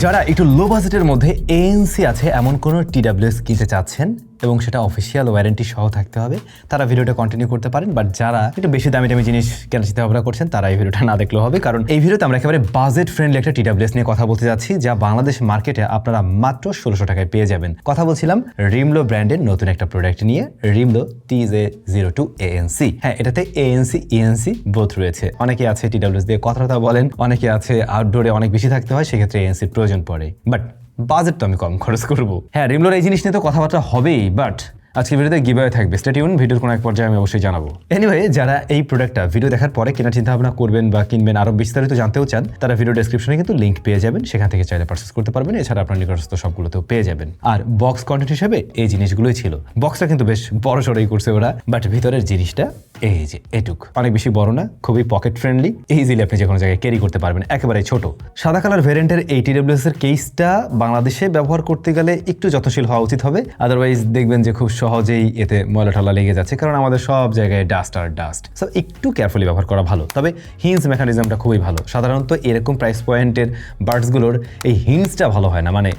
যারা একটু লো বাজেটের মধ্যে এএনসি আছে এমন কোনো টিডাব্লিউএস কিনতে চাচ্ছেন এবং সেটা অফিসিয়াল ওয়ারেন্টি সহ থাকতে হবে, তারা ভিডিওটা কন্টিনিউ করতে পারেন। বাট যারা একটু বেশি দামি দামি জিনিস কেনার চিন্তা ভাবনা করছেন তারা এই ভিডিওটা না দেখলেও হবে, কারণ এই ভিডিওতে আমরা একেবারে বাজেট ফ্রেন্ডলি একটা টিডাব্লিউএস নিয়ে কথা বলতে যাচ্ছি, যা বাংলাদেশ মার্কেটে আপনারা মাত্র 1600 টাকায় পেয়ে যাবেন। কথা বলছিলাম রিমলো ব্র্যান্ডের নতুন একটা প্রোডাক্ট নিয়ে, রিমলো TJ02 ANC। হ্যাঁ, এটাতে ANC ENC বোথ রয়েছে। অনেকে আছে টিডাব্লিউএস দিয়ে কথা বলেন, অনেকে আছে আউটডোরে অনেক বেশি থাকতে হয়, সেক্ষেত্রে ANC প্রয়োজন পড়ে। বাট বাজেট তো আমি কম খরচ করবো। হ্যাঁ, রিমলোর এই জিনিস নিয়ে তো কথাবার্তা হবেই, বাট আজকে ভিডিওতে গিভঅ্যাওয়ে থাকবে। স্টে টিউন, ভিডিওর কোনো এক পর্যায়ে আমি অবশ্যই জানাবো। এনিওয়ে, যারা এই প্রোডাক্টটা ভিডিও দেখার পরে কেনার চিন্তা ভাবনা করবেন বা কিনবেন, আরো বিস্তারিত জানতেও চান, তারা ভিডিও ডেসক্রিপশনে কিন্তু লিংক পেয়ে যাবেন, সেখান থেকে চাইলে পারচেজ করতে পারবেন। এছাড়া আপনার নিকটস্থ সবগুলোতেও পেয়ে যাবেন। আর বক্স কন্টেন্ট হিসেবে এই জিনিসগুলোই ছিল। বক্সটা কিন্তু বেশ বড় সড়ই করছে ওরা, বাট ভিতরের জিনিসটা এই যে এটুক, অনেক বেশি বড় না, খুবই পকেট ফ্রেন্ডলি, ইজিলি আপনি যে কোনো জায়গায় ক্যারি করতে পারবেন, একেবারে ছোট। সাদা কালার ভ্যারিয়েন্টের এই টিডাব্লিউএস এর কেসটা বাংলাদেশে ব্যবহার করতে গেলে একটু যত্নশীল হওয়া উচিত হবে, আদারওয়াইজ দেখবেন যে খুব সহজেই এতে ময়লা টলা লেগে যাচ্ছে, কারণ আমাদের সব জায়গায় ডাস্ট আর ডাস্ট। সো একটু কেয়ারফুলি ব্যবহার করা ভালো। তবে হিন্স মেকানিজমটা খুবই ভালো। সাধারণত এরকম প্রাইস পয়েন্টের বার্ডসগুলোর এই হিন্সটা ভালো হয় না, মানে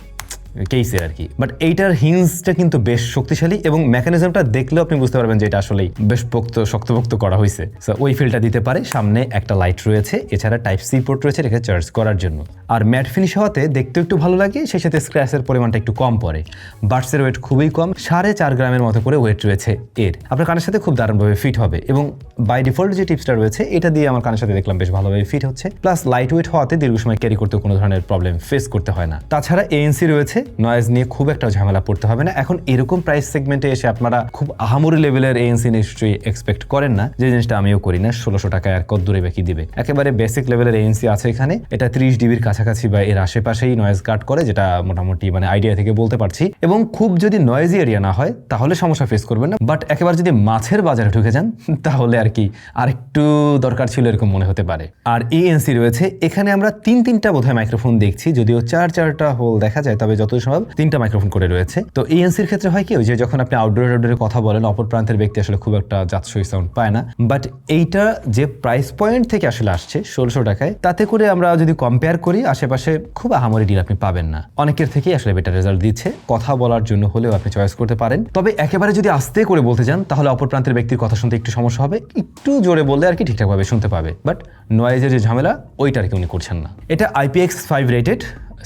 কেসের আর কি। বাট এইটার হিন্সটা কিন্তু বেশ শক্তিশালী এবং মেকানিজমটা দেখলেও আপনি বুঝতে পারবেন যে এটা আসলেই বেশ শক্তপোক্ত করা হয়েছে। সো ওই ফিলটা দিতে পারে। সামনে একটা লাইট রয়েছে, এছাড়া টাইপ সি পোর্ট রয়েছে রেখে চার্জ করার জন্য। আর ম্যাট ফিনিশ হওয়াতে দেখতে একটু ভালো লাগে, সেই সাথে স্ক্র্যাচের পরিমাণটা একটু কম পড়ে। বার্ডসের ওয়েট খুবই কম, 4.5 গ্রামের মতো করে ওয়েট রয়েছে এর। আপনার কানের সাথে খুব দারুণভাবে ফিট হবে এবং বাই ডিফল্ট যে টিপসটা রয়েছে এটা দিয়ে আমার কানের সাথে দেখলাম বেশ ভালোভাবে ফিট হচ্ছে। প্লাস লাইট ওয়েট হওয়াতে দীর্ঘ সময় ক্যারি করতে কোনো ধরনের প্রবলেম ফেস করতে হয় না। তাছাড়া ANC রয়েছে, নয়েজ নিয়ে খুব একটা ঝামেলা পড়তে হবে না। এখন এরকম প্রাইস সেগমেন্টে এসে আপনারা খুব আহামরি লেভেলের ANC নিশ্চয়ই এক্সপেক্ট করেন না, যে জিনিসটা আমিও করি না। 1600 টাকায় আর কত দূরে বাকি দিবে। একেবারে বেসিক লেভেলের ANC আছে এখানে। এটা 30 ডিবির কাছাকাছি বা এর আশেপাশেই নয়েজ কাট করে, যেটা মোটামুটি মানে আইডিয়া থেকে বলতে পারছি। এবং খুব যদি নয়েজি এরিয়া না হয় তাহলে সমস্যা ফেস করবেন না। বাট একেবারে যদি মাছের বাজারে ঢুকে যান তাহলে আর কি আরেকটু দরকার ছিল এরকম মনে হতে পারে। আর ANC রয়েছে এখানে, আমরা তিনটা বোধহয় মাইক্রোফোন দেখছি, যদিও চারটা হোল দেখা যায়, তবে যতই সম্ভব 3টা মাইক্রোফোন করে রয়েছে। তো ENCর ক্ষেত্রে হয় কি, যে যখন আপনি আউটডোরে কথা বলেন, অপর প্রান্তের ব্যক্তি আসলে খুব একটা যাচ্ছই সাউন্ড পায় না। বাট এইটা যে প্রাইস পয়েন্ট থেকে আসলে আসছে 1600 টাকায়, তাতে করে আমরা যদি কম্পেয়ার করি আশেপাশে খুব আহামরি ডিল আপনি পাবেন না। অনেকের থেকেই আসলে বেটার রেজাল্ট দিচ্ছে। কথা বলার জন্য হলেও আপনি চয়েস করতে পারেন। তবে একেবারে যদি আস্তে করে বলতে যান তাহলে অপর প্রান্তের ব্যক্তির কথা শুনতে একটু সমস্যা হবে। একটু জোরে বললে আর কি ঠিকঠাকভাবে শুনতে পাবে, বাট নয়েজের যে ঝামেলা ওইটা আর কি উনি করছেন না। এটা IPX5 রেটেড,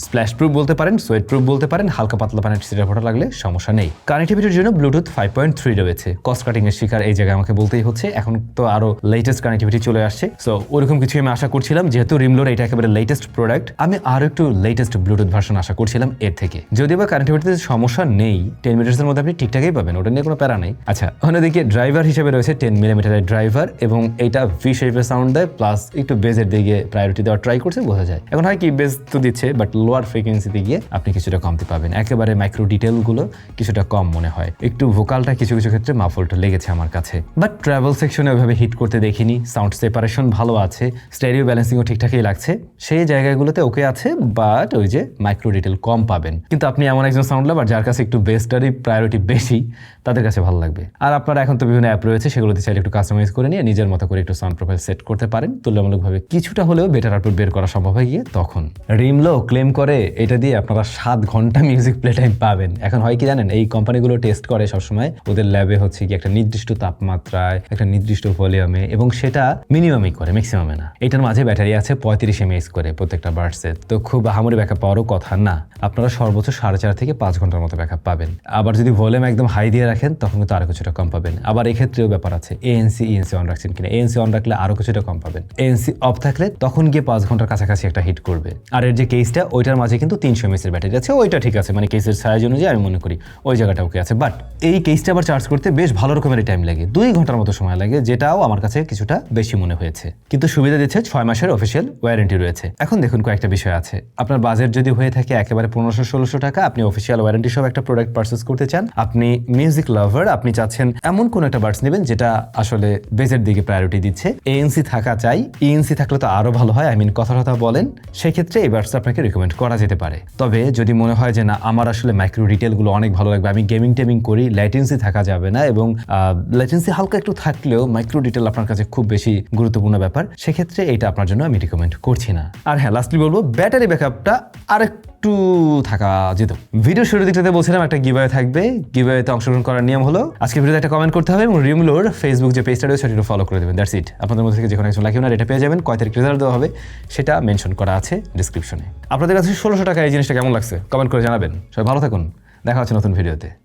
স্প্ল্যাশ প্রুফ বলতে পারেন, সোয়েট প্রুফ বলতে পারেন, হালকা পাতলা পানির ছিটা ফোটা লাগলে সমস্যা নেই। কানেক্টিভিটির জন্য ব্লুটুথ 5.3 রয়েছে। কস্ট কাটিং এর শিকার এই জায়গায় আমাকে বলতেই হচ্ছে, এখন তো আরো লেটেস্ট কানেক্টিভিটি চলে আসছে। সো ওরকম কিছু আমি আশা করছিলাম, যেহেতু রিমলোর এটা একেবারে লেটেস্ট প্রোডাক্ট, আমি আরো একটু লেটেস্ট ব্লুটুথ ভার্সন আশা করছিলাম এর থেকে। যদিও বা কানেক্টিভিটিতে সমস্যা নেই, 10 মিটারের মধ্যে আপনি ঠিকঠাকই পাবেন, ওটা নিয়ে কোনো প্যারা নেই। আচ্ছা, অন্যদিকে ড্রাইভার হিসেবে রয়েছে 10 মিলিমিটারের ড্রাইভার এবং এটা ভি শেপের সাউন্ড দেয়, প্লাস একটু বেজের দিকে প্রায়োরিটি দেওয়ার ট্রাই করছে, বোঝা যায়। এখন হয় কি, বেজ তো দিচ্ছে বাট লোয়ার ফ্রিকোয়েন্সিতে গিয়ে আপনি কিছুটা কমতে পাবেন। একেবারে মাইক্রো ডিটেলগুলো কিছুটা কম মনে হয়, একটু ভোকালটা কিছু কিছু ক্ষেত্রে মাফলটা লেগেছে আমার কাছে। বাট ট্রাভেল সেকশনে ওইভাবে হিট করতে দেখিনি। সাউন্ড সেপারেশন ভালো আছে, স্টেরিও ব্যালেন্সিংও ঠিকঠাকই লাগছে, সেই জায়গাগুলোতে ওকে আছে। বাট ওই যে মাইক্রো ডিটেল কম পাবেন। কিন্তু আপনি এমন একজন সাউন্ড লাভার যার কাছে একটু বেসটারই প্রায়োরিটি বেশি, তাদের কাছে ভালো লাগবে। আর আপনারা এখন তো বিভিন্ন অ্যাপ রয়েছে, সেগুলোতে চাইলে একটু কাস্টমাইজ করে নিয়ে নিজের মতো করে একটু সাউন্ড প্রোফাইল সেট করতে পারেন। তুলনামূলকভাবে কিছুটা হলেও বেটার আউটপুট বের করা সম্ভব হয়ে গিয়ে তখন। রিমলো ক্লেম করে এটা দিয়ে আপনারা 7 ঘন্টা মিউজিক প্লে টাইম পাবেন। এখন হয় কি জানেন, এই কোম্পানিগুলো টেস্ট করে সবসময় ওদের ল্যাবে হচ্ছে কি একটা নির্দিষ্ট তাপমাত্রায়, একটা নির্দিষ্ট ভলিউমে, এবং সেটা মিনিমামই করে, ম্যাক্সিমামে না। এটার মাঝে ব্যাটারি আছে 35 mAh করে প্রত্যেকটা বার্ডসের। তো খুব আহামরি ব্যাকআপ পাওয়ারও কথা না। আপনারা সর্বোচ্চ 4.5 থেকে 5 ঘন্টার মতো ব্যাকআপ পাবেন। আবার যদি ভলিউম একদম হাই দিয়ে রাখেন তখন কিন্তু আরো কিছুটা কম পাবেন। আবার এক্ষেত্রেও ব্যাপার আছে, ANC অন রাখছেন কিনা। ANC অন রাখলে আরো কিছুটা কম পাবেন। ANC অফ থাকলে তখন গিয়ে 5 ঘন্টার কাছাকাছি একটা হিট করবে। আর এর যে কেসটা, ওইটার মাঝে কিন্তু 300 mAh এর ব্যাটারি আছে, ওইটা ঠিক আছে, মানে কেসের সাইজ অনুযায়ী আমি মনে করি ওই জায়গাটা ওকে আছে। বাট এই কেসটা আবার চার্জ করতে বেশ ভালো রকমের টাইম লাগে, 2 ঘন্টার মতো সময় লাগে, যেটাও আমার কাছে কিছুটা বেশি মনে হয়েছে। কিন্তু সুবিধা দিচ্ছে 6 মাসের অফিসিয়াল ওয়ারেন্টি রয়েছে। এখন দেখুন কয়েকটা বিষয় আছে। আপনার বাজেট যদি হয়ে থাকে একেবারে 1500-1600 টাকা, আপনি অফিসিয়াল ওয়ারেন্টি সহ একটা প্রোডাক্ট পারচেজ করতে চান, আপনি মিউজিক লাভার, আপনি চাচ্ছেন এমন কোন একটা বাডস নেবেন যেটা আসলে বেজের দিকে প্রায়োরিটি দিচ্ছে, ANC থাকা চাই, ENC থাকলে তো আরো ভালো হয়, কথা বলেন, সেক্ষেত্রে এই বাডসটা আপনাকে রিকমেন্ড করা যেতে পারে। তবে যদি মনে হয় যে না, আমার আসলে মাইক্রো ডিটেলগুলো অনেক ভালো লাগবে, আমি গেমিং করি, ল্যাটেন্সি থাকা যাবে না, এবং ল্যাটেন্সি হালকা একটু থাকলেও মাইক্রো ডিটেল আপনার কাছে খুব বেশি গুরুত্বপূর্ণ ব্যাপার, সেক্ষেত্রে এটা আপনার জন্য আমি রিকমেন্ড করছি না। আর হ্যাঁ, লাস্টলি বলবো, ব্যাটারি ব্যাকআপটা আরেকটু একটু থাকা যেত। ভিডিও শুরুর দিকটাতে বলছিলাম একটা গিভঅ্যাওয়ে থাকবে। গিভঅ্যাওয়েতে অংশগ্রহণ করার নিয়ম হলো আজকে ভিডিওতে একটা কমেন্ট করতে হবে এবং রিমলোর ফেসবুক যে পেজটা রয়েছে সেটা ফলো করে দেবেন। That's it. আপনাদের মধ্যে থেকে যে কোনো একজন লাকি উইনার এটা পেয়ে যাবেন। কয় তারিখ রেজাল্ট দেওয়া হবে সেটা মেনশন করা আছে ডিসক্রিপশনে। আপনাদের কাছে 1600 টাকা এই জিনিসটা কেমন লাগছে কমেন্ট করে জানাবেন। সবাই ভালো থাকুন, দেখা হচ্ছে নতুন ভিডিওতে।